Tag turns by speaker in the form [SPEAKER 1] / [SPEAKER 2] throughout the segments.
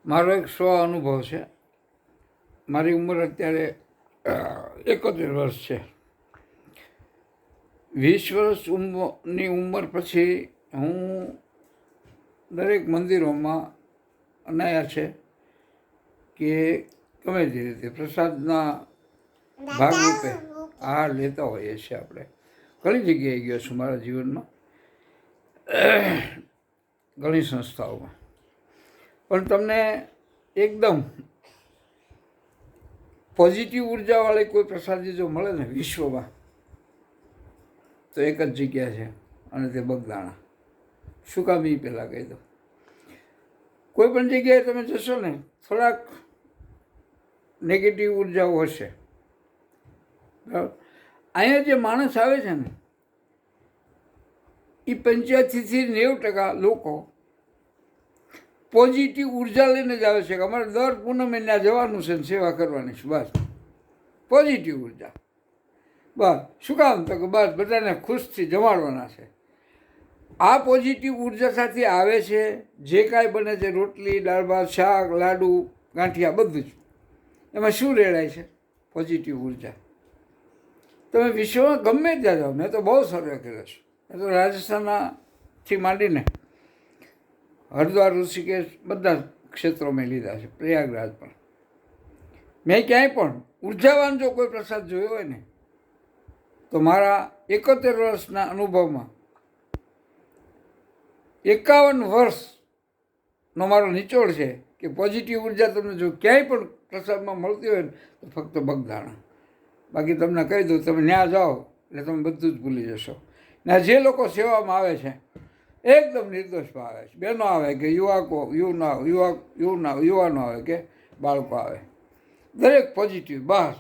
[SPEAKER 1] મારો એક સ્વ અનુભવ છે. મારી ઉંમર અત્યારે 71 વર્ષ છે. 20 વર્ષની ઉંમર પછી હું દરેક મંદિરોમાં અનાયા છે કે ગમે તે રીતે પ્રસાદના ભાગરૂપે આહાર લેતા હોઈએ છીએ. આપણે ઘણી જગ્યાએ ગયો છું મારા જીવનમાં, ઘણી સંસ્થાઓમાં. પણ તમને એકદમ પોઝિટિવ ઉર્જાવાળી કોઈ પ્રસાદી જો મળે ને વિશ્વમાં, તો એક જ જગ્યા છે, અને તે બગદાણા. શું કામ એ પહેલાં કહી દઉં. કોઈ પણ જગ્યાએ તમે જશો ને, થોડાક નેગેટિવ ઉર્જાઓ હશે, બરાબર. અહીંયા જે માણસ આવે છે ને, એ 85થી 90% લોકો પોઝિટિવ ઉર્જા લઈને જ આવે છે કે અમારે દર પૂનમે ત્યાં જવાનું છે ને સેવા કરવાની છે. બસ પોઝિટિવ ઉર્જા. બસ શું કામ? તો કે બસ બધાને ખુશથી જમાડવાના છે. આ પોઝિટિવ ઉર્જા સાથે આવે છે. જે કાંઈ બને છે, રોટલી, દાળ ભાત, શાક, લાડુ, ગાંઠિયા, બધું જ. એમાં શું રેડાય છે? પોઝિટિવ ઉર્જા. તમે વિશ્વમાં ગમે ત્યાં જાઓ, મેં તો બહુ સર્વે કર્યો છે. મેં તો રાજસ્થાનથી માંડીને હરિદ્વાર, ઋષિકેશ બધા ક્ષેત્રો મેં લીધા છે, પ્રયાગરાજ પણ. મેં ક્યાંય પણ ઉર્જાવાન જો કોઈ પ્રસાદ જોયો હોય ને, તો મારા 71 વર્ષના અનુભવમાં 51 વર્ષનો મારો નિચોડ છે કે પોઝિટિવ ઉર્જા તમને જો ક્યાંય પણ પ્રસાદમાં મળતી હોય ને, તો ફક્ત બગદાણા. બાકી તમને કહી દઉં, તમે ત્યાં જાઓ એટલે તમે બધું જ ભૂલી જશો. ને જે લોકો સેવામાં આવે છે એકદમ નિર્દોષમાં આવે છે. બહેનો આવે કે યુવાનો આવે કે બાળકો આવે, દરેક પોઝિટિવ. બસ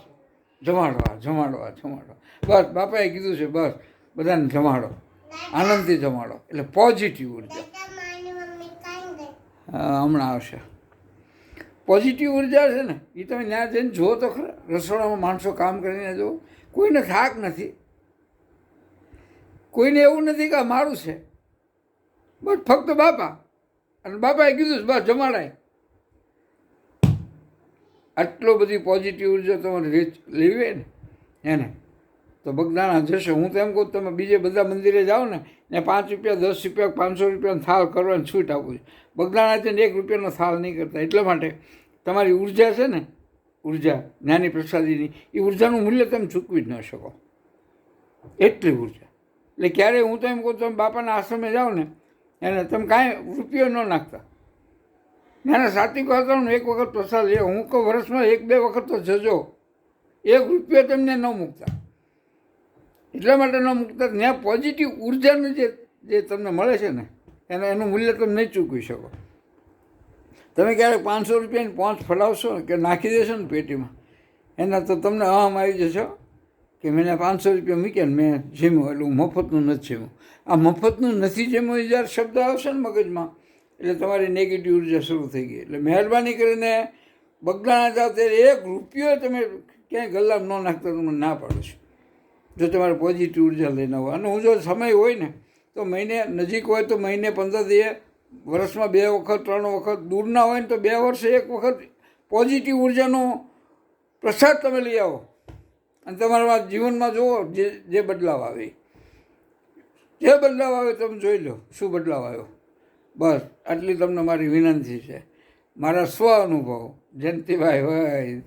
[SPEAKER 1] જમાડવા જમાડવા જમાડવા. બસ બાપાએ કીધું છે, બસ બધાને જમાડો, આનંદથી જમાડો. એટલે પોઝિટિવ ઉર્જા હમણાં આવશે. પોઝિટિવ ઉર્જા છે ને, એ તમે ત્યાં જઈને જુઓ તો ખરા. રસોડામાં માણસો કામ કરીને જુઓ, કોઈને થાક નથી, કોઈને એવું નથી કે આ મારું છે. બસ ફક્ત બાપા, અને બાપાએ કીધું બસ જમાડાય. આટલો બધી પોઝિટિવ ઉર્જા તમારે લેવી ને એને, તો બગદાણા જશો. હું તો એમ કહું, તમે બીજે બધા મંદિરે જાઓ ને, 5 રૂપિયા, 10 રૂપિયા, 500 રૂપિયાનો થાળ કરવાની છૂટ આપું છું. બગદાણાથી 1 રૂપિયાનો થાળ નહીં કરતા. એટલા માટે તમારી ઉર્જા છે ને, ઉર્જા જ્ઞાની પ્રસાદીની, એ ઉર્જાનું મૂલ્ય તમે ચૂકવી જ ન શકો, એટલી ઉર્જા. એટલે ક્યારેય હું તો એમ કહું, તમે બાપાના આશ્રમે જાઓ ને, એને તમે કાંઈ રૂપિયો ન નાખતા. નાના સાત્વિક વાતાવરણ એક વખત પ્રસાદ લે. હું કહું વર્ષમાં 1-2 વખત તો જજો. 1 રૂપિયો તમને ન મૂકતા. એટલા માટે ન મૂકતા, ત્યાં પોઝિટિવ ઉર્જાનું જે તમને મળે છે ને, એનું મૂલ્ય તમે નહીં ચૂકવી શકો. તમે ક્યારેક 500 રૂપિયાની પહોંચ ફલાવશો ને કે નાખી દેશો ને પેટીમાં, એના તો તમને અહમ આવી જશો કે મેં 500 રૂપિયા મૂક્યા ને મેં જીમ્યું, એટલે હું મફતનું નથી જીમ્યું. આ મફતનું નથી જીમ્યું જ્યારે શબ્દ આવશે ને મગજમાં, એટલે તમારી નેગેટિવ ઉર્જા શરૂ થઈ ગઈ. એટલે મહેરબાની કરીને બગદાણા જાઓ ત્યારે 1 રૂપિયો તમે ક્યાંય ગલ્લામાં ન નાખતા, તમને ના પાડું છું, જો તમારે પોઝિટિવ ઉર્જા લઈને હોય. અને હું જો સમય હોય ને, તો મહિને નજીક હોય તો મહિને 15 દીએ, વર્ષમાં 2 વખત 3 વખત, દૂરના હોય ને તો 2 વર્ષે 1 વખત પોઝિટિવ ઉર્જાનો પ્રસાદ તમે લઈ આવો. અને તમારા જીવનમાં જુઓ જે બદલાવ આવે, જે બદલાવ આવે તમે જોઈ લો શું બદલાવ આવ્યો. બસ આટલી તમને મારી વિનંતી છે. મારા સ્વ અનુભવ. જયંતિભાઈ હોય,